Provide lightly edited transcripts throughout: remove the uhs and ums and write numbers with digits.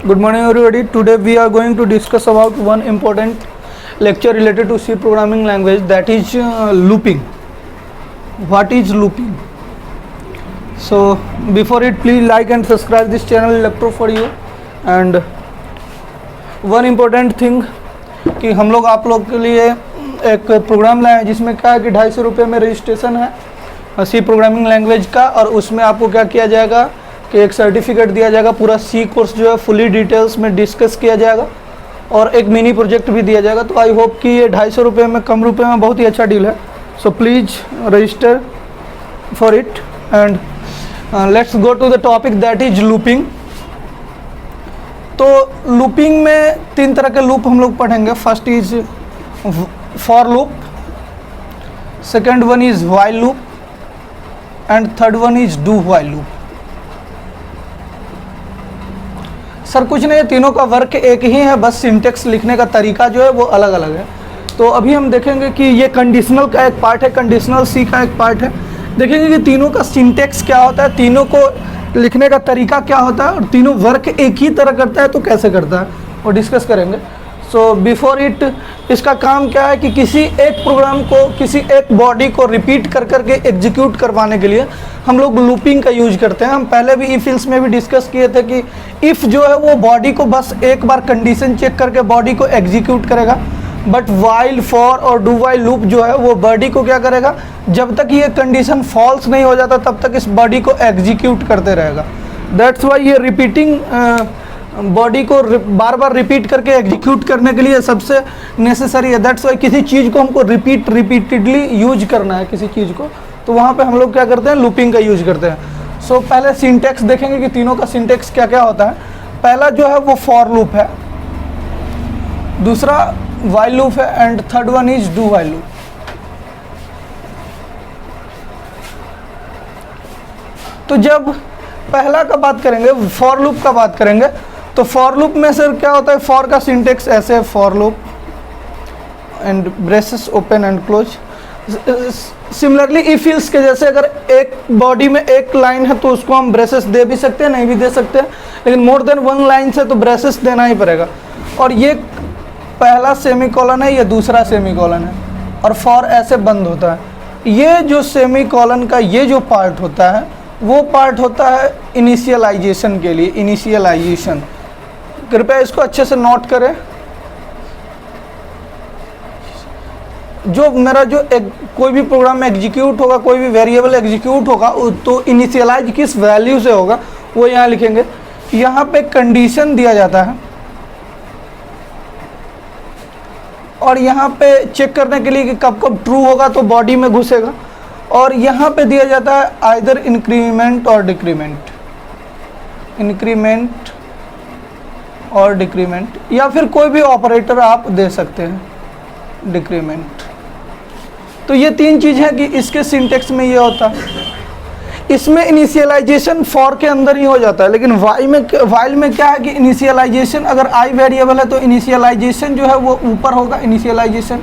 Good morning everybody. Today we are going to discuss about one important lecture related to C programming language, that is looping. What is looping? So before it, please like and subscribe this channel Electro for you. And one important thing कि हम लोग आप लोग के लिए एक programme लाए हैं जिसमें क्या है कि 250 रुपये में रजिस्ट्रेशन है सी प्रोग्रामिंग लैंग्वेज का, और उसमें आपको क्या किया जाएगा कि एक सर्टिफिकेट दिया जाएगा, पूरा सी कोर्स जो है फुली डिटेल्स में डिस्कस किया जाएगा और एक मिनी प्रोजेक्ट भी दिया जाएगा। तो आई होप कि ये 250 रुपये में, कम रुपये में बहुत ही अच्छा डील है। So please register for it and let's go to the topic that is looping. तो लूपिंग में 3 तरह के लूप हम लोग पढ़ेंगे। First is for loop, second one is while loop and third one is do while loop. Sir कुछ नहीं, तीनों का वर्क एक ही है, बस सिंटेक्स लिखने का तरीका जो है वो अलग अलग है। तो अभी हम देखेंगे कि ये कंडीशनल का एक पार्ट है, कंडीशनल सी का एक पार्ट है। देखेंगे कि तीनों का सिंटेक्स क्या होता है, तीनों को लिखने का तरीका क्या होता है और तीनों वर्क एक ही तरह करता है तो कैसे करता है वो डिस्कस करेंगे। सो बिफोर इट, इसका काम क्या है कि किसी एक प्रोग्राम को, किसी एक बॉडी को रिपीट कर करके एग्जीक्यूट करवाने के लिए हम लोग लूपिंग का यूज करते हैं। हम पहले भी इफ इल्स में भी डिस्कस किए थे कि इफ़ जो है वो बॉडी को बस एक बार कंडीशन चेक करके बॉडी को एग्जीक्यूट करेगा, बट वाइल, फॉर और डू वाइल लूप जो है वो बॉडी को क्या करेगा, जब तक ये कंडीशन फॉल्स नहीं हो जाता तब तक इस बॉडी को एग्जीक्यूट करते रहेगा। दैट्स वाई ये रिपीटिंग बॉडी को बार बार रिपीट करके एग्जीक्यूट करने के लिए सबसे नेसेसरी है। दैट्स वाई किसी चीज़ को हमको रिपीटेडली यूज करना है किसी चीज़ को, तो वहाँ पे हम लोग क्या करते हैं, लूपिंग का यूज करते हैं। सो पहले सिंटेक्स देखेंगे कि तीनों का सिंटेक्स क्या क्या होता है। पहला जो है वो फॉर लूप है, दूसरा व्हाइल लूप है and third one is do while loop. तो जब पहला का बात करेंगे, फॉर लूप का बात करेंगे, तो फॉर लूप में सर क्या होता है, फॉर का सिंटेक्स ऐसे है, for loop and braces open and close. Similarly if ills के जैसे, अगर एक बॉडी में एक लाइन है तो उसको हम ब्रेसेस दे भी सकते हैं, नहीं भी दे सकते हैं, लेकिन मोर देन वन लाइन से तो ब्रेसेस देना ही पड़ेगा। और ये पहला सेमी कॉलन है, ये दूसरा सेमी कॉलन है, और फॉर ऐसे बंद होता है। ये जो सेमी कॉलन का ये जो पार्ट होता है वो पार्ट होता है इनिशियलाइजेशन के लिए, इनिशियलाइजेशन। कृपया इसको अच्छे से नोट करें। जो मेरा जो कोई भी प्रोग्राम एग्जीक्यूट होगा, कोई भी वेरिएबल एग्जीक्यूट होगा, तो इनिशियलाइज किस वैल्यू से होगा वो यहाँ लिखेंगे। यहाँ पे कंडीशन दिया जाता है और यहाँ पे चेक करने के लिए कि कब कब ट्रू होगा तो बॉडी में घुसेगा, और यहाँ पे दिया जाता है आइदर इंक्रीमेंट और डिक्रीमेंट, इंक्रीमेंट और डिक्रीमेंट, या फिर कोई भी ऑपरेटर आप दे सकते हैं, डिक्रीमेंट। तो ये 3 चीज़ है कि इसके सिंटेक्स में ये होता है। इसमें इनिशियलाइजेशन फॉर के अंदर ही हो जाता है, लेकिन वाइल में क्या है कि इनिशियलाइजेशन, अगर आई वेरिएबल है तो इनिशियलाइजेशन जो है वो ऊपर होगा, इनिशियलाइजेशन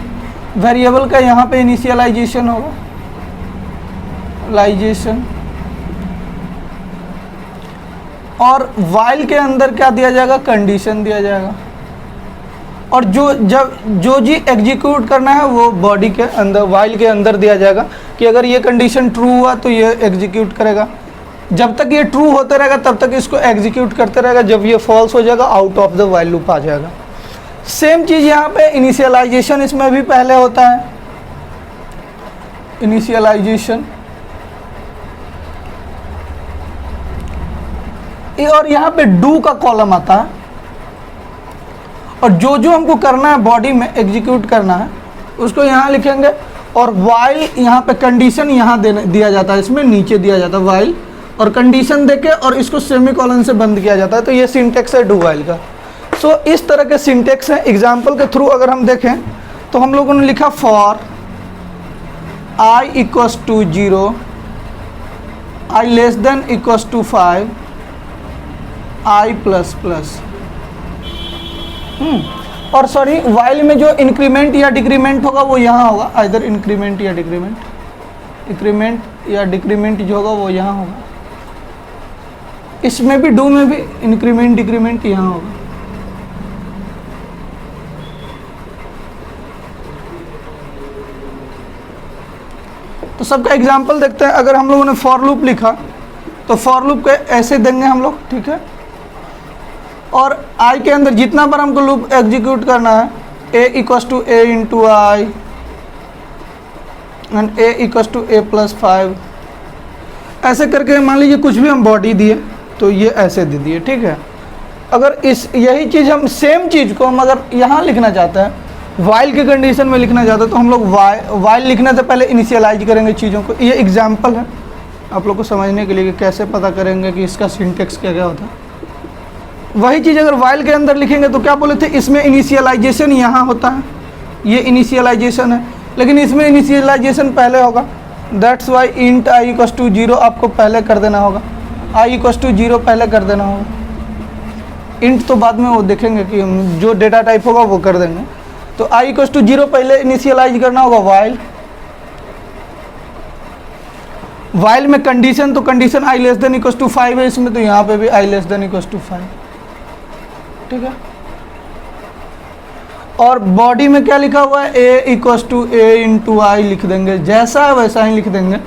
वेरिएबल का यहाँ पे इनिशियलाइजेशन होगा, लाइजेशन। और वाइल के अंदर क्या दिया जाएगा, कंडीशन दिया जाएगा। और जो जी एग्जीक्यूट करना है वो बॉडी के अंदर, वाइल के अंदर दिया जाएगा कि अगर ये कंडीशन ट्रू हुआ तो ये एग्जीक्यूट करेगा। जब तक ये ट्रू होते रहेगा तब तक इसको एग्जीक्यूट करते रहेगा, जब ये फॉल्स हो जाएगा out of the while loop आ जाएगा। सेम चीज़ यहाँ पे इनिशियलाइजेशन इसमें भी पहले होता है, इनिशियलाइजेशन। और यहाँ पे डू का कॉलम आता है, और जो जो हमको करना है बॉडी में एग्जीक्यूट करना है उसको यहाँ लिखेंगे। और वाइल यहाँ पे कंडीशन यहाँ दिया जाता है, इसमें नीचे दिया जाता है वाइल, और कंडीशन देके और इसको सेमी कॉलन से बंद किया जाता है। तो ये सिंटेक्स है डू वाइल का। सो इस तरह के सिंटेक्स हैं। एग्जाम्पल के थ्रू अगर हम देखें तो हम लोगों ने लिखा for i equals to 0, i less than equals to 5, i plus plus. और सॉरी, वाइल में जो इंक्रीमेंट या डिक्रीमेंट होगा वो यहाँ होगा, आइदर इंक्रीमेंट या डिक्रीमेंट, इंक्रीमेंट या डिक्रीमेंट जो होगा वो यहाँ होगा। इसमें भी डू में भी इंक्रीमेंट डिक्रीमेंट यहाँ होगा। तो सबका एग्जाम्पल देखते हैं। अगर हम लोगों ने फॉर लूप लिखा तो फॉर लूप के ऐसे देंगे हम लोग, ठीक है। और आई के अंदर जितना बार हमको लूप एग्जीक्यूट करना है, a equals to a into i and a equals to a plus 5, ऐसे करके मान लीजिए कुछ भी हम बॉडी दिए तो ये ऐसे दे दिए, ठीक है। अगर यही चीज़ हम सेम चीज़ को हम अगर यहाँ लिखना चाहते हैं, वाइल के कंडीशन में लिखना चाहते हैं, तो हम लोग वाइल लिखने से पहले इनिशियलाइज करेंगे चीज़ों को। ये एग्जाम्पल है आप लोग को समझने के लिए कि कैसे पता करेंगे कि इसका सिंटेक्स क्या क्या होता है। वही चीज़ अगर वाइल के अंदर लिखेंगे तो क्या बोले थे, इसमें इनिशियलाइजेशन यहाँ होता है, ये इनिशियलाइजेशन है, लेकिन इसमें इनिशियलाइजेशन पहले होगा। That's why int i equals to 0 आपको पहले कर देना होगा, आई इक्वस टू 0 पहले कर देना होगा। इंट तो बाद में वो देखेंगे कि हम जो डेटा टाइप होगा वो कर देंगे। तो आई इक्वस टू 0 पहले इनिशियलाइज करना होगा वाइल में कंडीशन, तो condition i less than equals to 5 है इसमें, तो यहाँ पे भी i less than equals to 5, ठीक है। और बॉडी में क्या लिखा हुआ है, a equals to a into आई लिख देंगे, जैसा है वैसा ही लिख देंगे,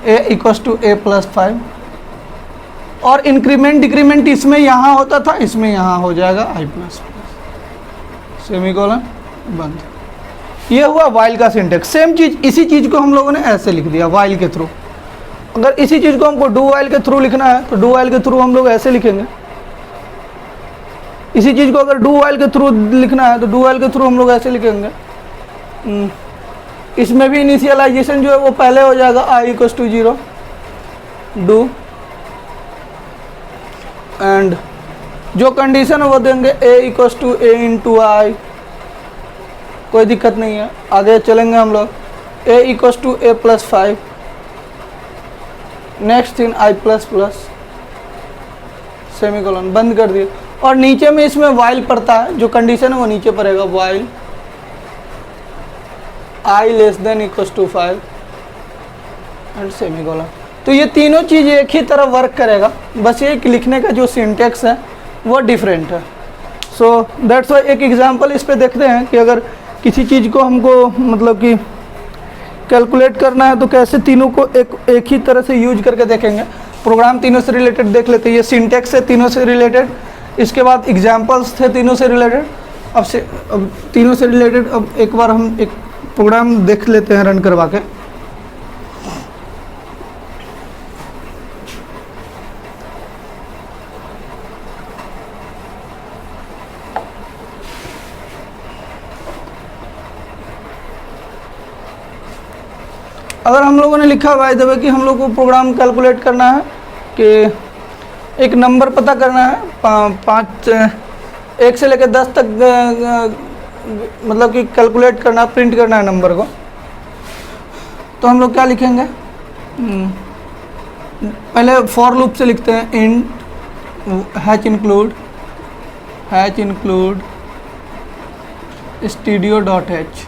a equals to a plus 5। और इंक्रीमेंट डिक्रीमेंट इसमें यहाँ होता था, इसमें यहाँ हो जाएगा आई प्लस प्लस, सेमीकोलन बंद। ये हुआ वाइल का सिंटेक्स। सेम चीज़ इसी चीज़ को हम लोगों ने ऐसे लिख दिया वाइल के थ्रू। अगर इसी चीज़ को हमको डू वाइल के थ्रू लिखना है तो डू वाइल के थ्रू हम लोग ऐसे लिखेंगे। इसी चीज़ को अगर डू वाइल के थ्रू लिखना है तो डू वाइल के थ्रू हम लोग ऐसे लिखेंगे। इसमें भी इनिशियलाइजेशन जो है वो पहले हो जाएगा, i equals to 0 do, and जो कंडीशन है वो देंगे a equals to a into i, कोई दिक्कत नहीं है। आगे चलेंगे हम लोग, a equals to a plus 5, next thing i plus plus, semicolon बंद कर दिए। और नीचे में इसमें वाइल पड़ता है, जो कंडीशन है वो नीचे पड़ेगा, while i less than equals to 5 and semicolon. तो ये तीनों चीज़ एक ही तरह वर्क करेगा, बस ये लिखने का जो सिंटेक्स है वो डिफरेंट है। सो दैट्स वाई एक एग्जांपल इस पे देखते हैं कि अगर किसी चीज़ को हमको मतलब कि कैलकुलेट करना है तो कैसे तीनों को एक ही तरह से यूज करके देखेंगे। प्रोग्राम तीनों से रिलेटेड देख लेते हैं, ये सिंटेक्स है तीनों से रिलेटेड, इसके बाद एग्जांपल्स थे तीनों से रिलेटेड। अब तीनों से रिलेटेड अब एक बार हम एक प्रोग्राम देख लेते हैं रन करवा के। अगर हम लोगों ने लिखा हुआ है कि हम लोग को प्रोग्राम कैलकुलेट करना है कि एक नंबर पता करना है, 1 से लेकर 10 तक मतलब कि कैलकुलेट करना, प्रिंट करना है नंबर को, तो हम लोग क्या लिखेंगे, पहले फॉर लूप से लिखते हैं, int hash include studio dot h,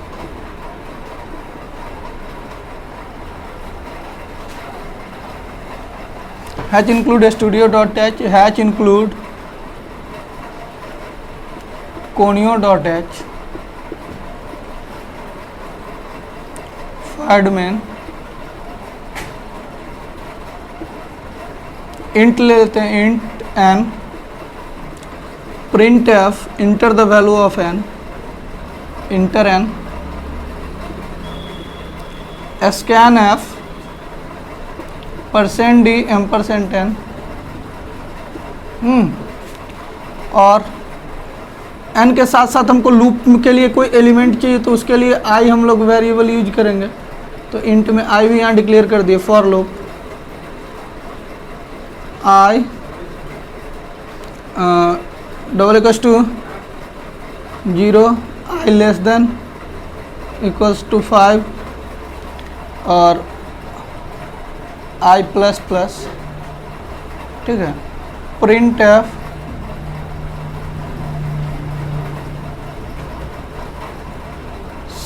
hash include studio dot h, hash include conio dot h, admin int ले लेते हैं, int n, print f, enter the value of n, enter n, scan f, %d %n, और n के साथ साथ हमको loop के लिए कोई एलिमेंट चाहिए तो उसके लिए i हम लोग वेरिएबल यूज करेंगे, तो इंट में i भी यहाँ डिक्लेयर कर दिए। For loop i double equals to 0, i less than equals to 5 और आई प्लस प्लस, ठीक है। Print f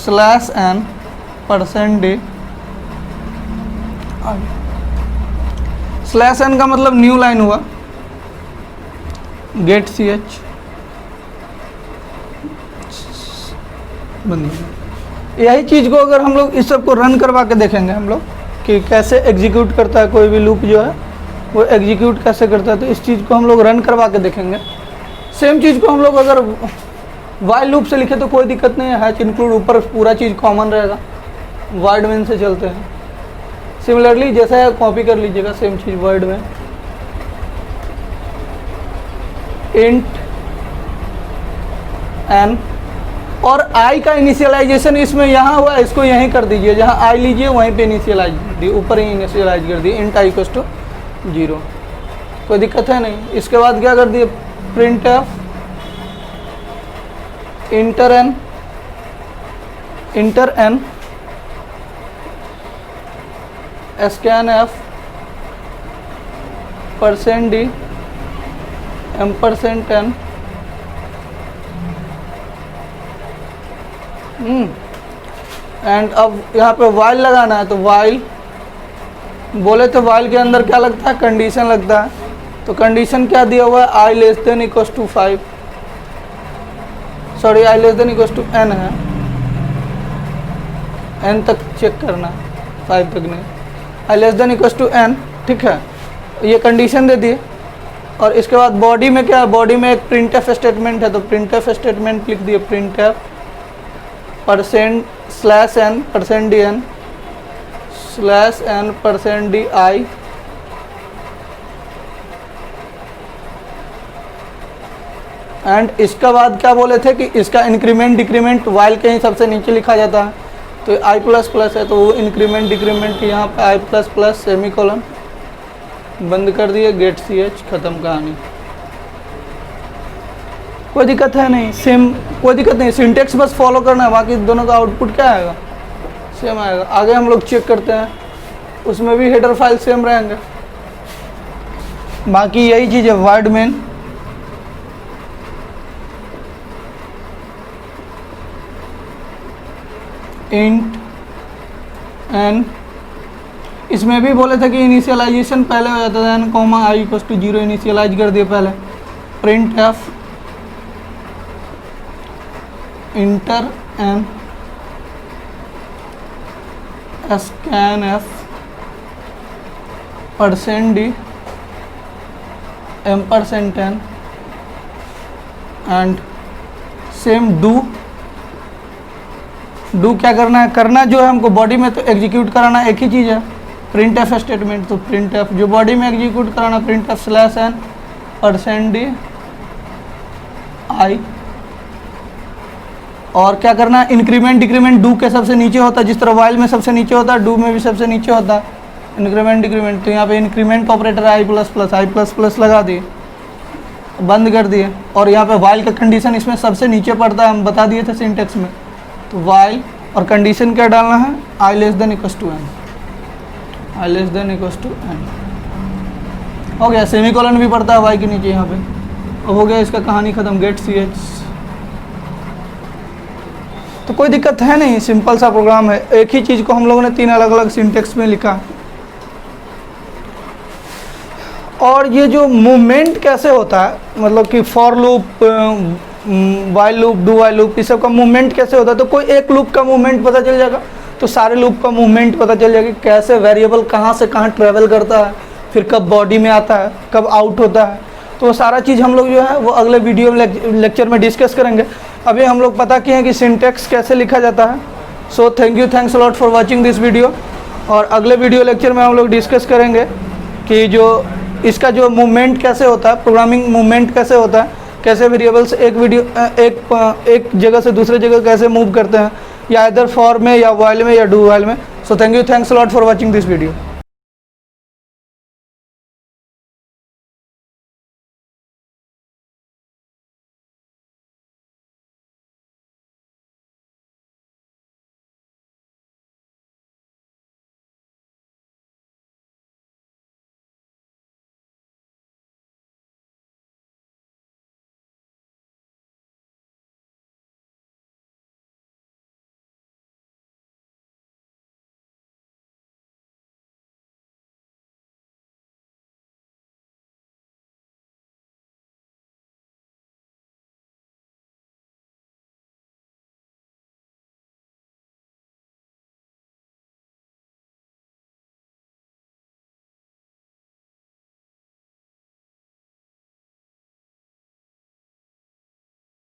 /n %d, /n का मतलब न्यू लाइन हुआ, गेट सी एच बंद। यही चीज़ को अगर हम लोग इस सब को रन करवा के देखेंगे हम लोग कि कैसे एग्जीक्यूट करता है कोई भी लूप जो है वो एग्जीक्यूट कैसे करता है, तो इस चीज़ को हम लोग रन करवा के देखेंगे। सेम चीज़ को हम लोग अगर वाइल लूप से लिखे तो कोई दिक्कत नहीं है, हैच इंक्लूड ऊपर पूरा चीज़ कॉमन रहेगा, वर्ड मेन से चलते हैं। सिमिलरली जैसा है कॉपी कर लीजिएगा सेम चीज़ वर्ड में, इंट एन और आई का इनिशियलाइजेशन इसमें यहाँ हुआ, इसको यहीं कर दीजिए, जहाँ आई लीजिए वहीं पे इनिशियलाइज दी, ऊपर ही इनिशियलाइज कर दिए, इंट आई इक्वल्स टू 0, कोई दिक्कत है नहीं। इसके बाद क्या कर दिए, print f enter n scan f %d %n and अब यहाँ पे वाइल लगाना है, तो वाइल बोले तो वाइल के अंदर क्या लगता है, कंडीशन लगता है। तो कंडीशन क्या दिया हुआ है, i less than equals to 5, sorry i less than equals to n है, n तक चेक करना, 5 तक नहीं, i less than equals to n, ठीक है। ये कंडीशन दे दिए और इसके बाद बॉडी में क्या है, बॉडी में एक प्रिंट एफ स्टेटमेंट है, तो प्रिंट एफ स्टेटमेंट लिख दिए, print f %n %dn /n %di and इसका बाद क्या बोले थे कि इसका इंक्रीमेंट डिक्रीमेंट वाइल के ही सबसे नीचे लिखा जाता है, तो आई प्लस प्लस है तो वो इंक्रीमेंट डिक्रीमेंट यहाँ पे आई प्लस प्लस सेमीकोलन, बंद कर दिए, गेट सी एच, ख़त्म कहानी। कोई दिक्कत है नहीं, सेम कोई दिक्कत नहीं, सिंटेक्स बस फॉलो करना है, बाकी दोनों का आउटपुट क्या आएगा, सेम आएगा। आगे हम लोग चेक करते हैं, उसमें भी हेडर फाइल सेम रहेंगे, बाकी यही चीज़ है, वर्ड मेन इंट एन, इसमें भी बोले थे कि इनिशियलाइजेशन पहले हो जाता था, n comma i equals to 0 initialise कर दिए पहले, print f enter n scan f %d %n and same do क्या करना है, करना जो है हमको बॉडी में तो एग्जीक्यूट कराना एक ही चीज़ है, प्रिंट एफ स्टेटमेंट, तो प्रिंट एफ जो बॉडी में एग्जीक्यूट कराना, प्रिंट एफ /n %d आई, और क्या करना है, इंक्रीमेंट डिक्रीमेंट डू के सबसे नीचे होता है, जिस तरह वाइल में सबसे नीचे होता है, डू में भी सबसे नीचे होता है इंक्रीमेंट डिक्रीमेंट, तो यहाँ पे इंक्रीमेंट का ऑपरेटर आई प्लस प्लस लगा दिए, बंद कर दिए, और यहाँ पे वाइल का कंडीशन इसमें सबसे नीचे पड़ता है, हम बता दिए थे सिंटेक्स में, तो वाइल और कंडीशन क्या डालना है, i less than equals to n, i less than equals to n, हो गया। सेमीकोलन भी पड़ता है वाई के नीचे यहाँ पे, अब हो गया इसका कहानी ख़त्म, गेट सी एच। तो कोई दिक्कत है नहीं, सिंपल सा प्रोग्राम है, एक ही चीज़ को हम लोगों ने 3 अलग अलग सिंटेक्स में लिखा। और ये जो मूवमेंट कैसे होता है, मतलब कि for loop, while loop, do while loop, इस सब का मूवमेंट कैसे होता है, तो कोई एक लूप का मूवमेंट पता चल जाएगा तो सारे लूप का मूवमेंट पता चल जाएगा, कैसे वेरिएबल कहाँ से कहाँ ट्रेवल करता है, फिर कब बॉडी में आता है, कब आउट होता है, तो वो सारा चीज़ हम लोग जो है वो अगले वीडियो लेक्चर में डिस्कस करेंगे। अभी हम लोग पता किए हैं कि सिंटेक्स कैसे लिखा जाता है। So thanks lot for watching this video, और अगले वीडियो लेक्चर में हम लोग डिस्कस करेंगे कि जो इसका जो मूवमेंट कैसे होता है, प्रोग्रामिंग मूवमेंट कैसे होता है, कैसे वेरिएबल्स एक जगह से दूसरे जगह कैसे मूव करते हैं, या इधर फॉर में या वाइल में या डू वाइल में। So thanks lot for watching this video.